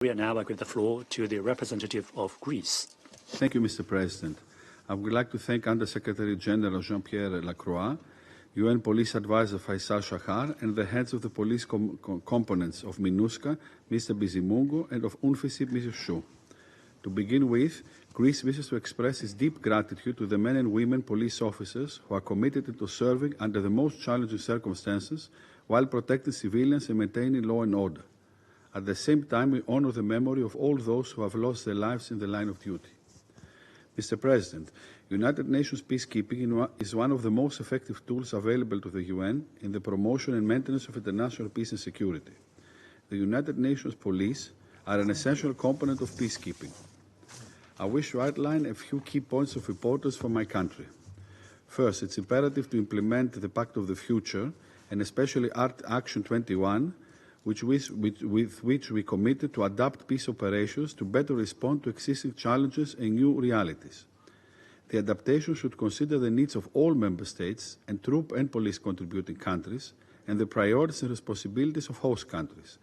We now give the floor to the representative of Greece. Thank you, Mr. President. I would like to thank Under-Secretary General Jean-Pierre Lacroix, UN Police Advisor Faisal Shahar, and the heads of the police components of MINUSCA, Mr. Bizimungu, and of UNFICYP, Mr. Chou. To begin with, Greece wishes to express its deep gratitude to the men and women police officers who are committed to serving under the most challenging circumstances while protecting civilians and maintaining law and order. At the same time, we honor the memory of all those who have lost their lives in the line of duty. Mr. President, United Nations peacekeeping is one of the most effective tools available to the UN in the promotion and maintenance of international peace and security. The United Nations police are an essential component of peacekeeping. I wish to outline a few key points of importance for my country. First, it's imperative to implement the Pact of the Future, and especially Action 21, with which we committed to adapt peace operations to better respond to existing challenges and new realities. The adaptation should consider the needs of all member states and troop and police contributing countries, and the priorities and responsibilities of host countries.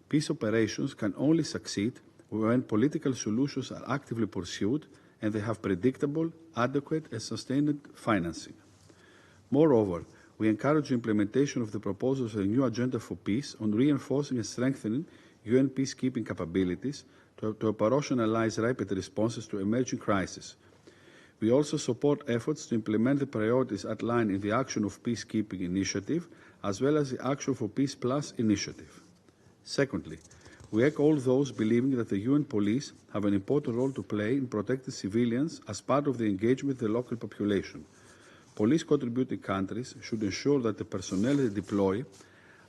Peace operations can only succeed when political solutions are actively pursued and they have predictable, adequate, and sustained financing. Moreover, we encourage the implementation of the proposals of a new agenda for peace on reinforcing and strengthening UN peacekeeping capabilities to operationalize rapid responses to emerging crises. We also support efforts to implement the priorities outlined in the Action of Peacekeeping initiative, as well as the Action for Peace Plus initiative. Secondly, we echo all those believing that the UN police have an important role to play in protecting civilians as part of the engagement with the local population. Police contributing countries should ensure that the personnel they deploy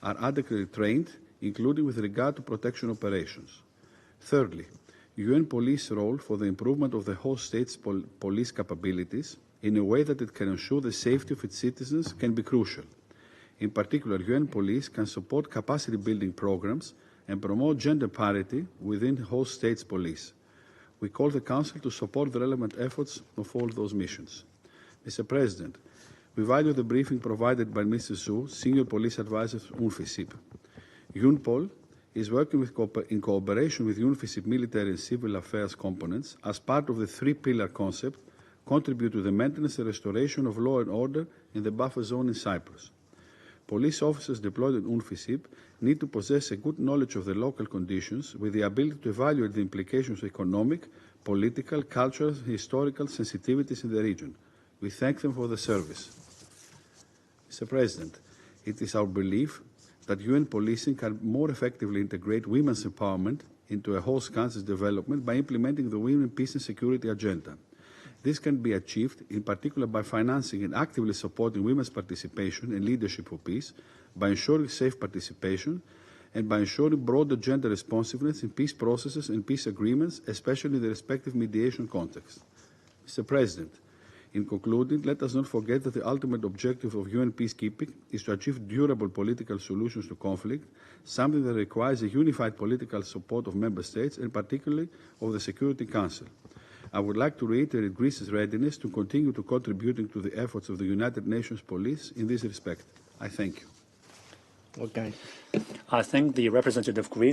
are adequately trained, including with regard to protection operations. Thirdly, UN police role for the improvement of the host state's police capabilities in a way that it can ensure the safety of its citizens can be crucial. In particular, UN police can support capacity building programs and promote gender parity within host states' police. We call the Council to support the relevant efforts of all those missions. Mr. President, we value the briefing provided by Mr. Zhu, Senior Police Advisor to UNFICYP. UNPOL is working in cooperation with UNFICYP military and civil affairs components as part of the three-pillar concept, contribute to the maintenance and restoration of law and order in the buffer zone in Cyprus. Police officers deployed in UNFICYP need to possess a good knowledge of the local conditions with the ability to evaluate the implications of economic, political, cultural, and historical sensitivities in the region. We thank them for the service. Mr. President, it is our belief that UN policing can more effectively integrate women's empowerment into a host country's development by implementing the Women, Peace and Security agenda. This can be achieved in particular by financing and actively supporting women's participation and leadership for peace, by ensuring safe participation, and by ensuring broader gender responsiveness in peace processes and peace agreements, especially in the respective mediation context. Mr. President, in concluding, let us not forget that the ultimate objective of UN peacekeeping is to achieve durable political solutions to conflict, something that requires a unified political support of member states and particularly of the Security Council. I would like to reiterate Greece's readiness to continue to contributing to the efforts of the United Nations police in this respect. I thank you. Okay. I thank the representative of Greece.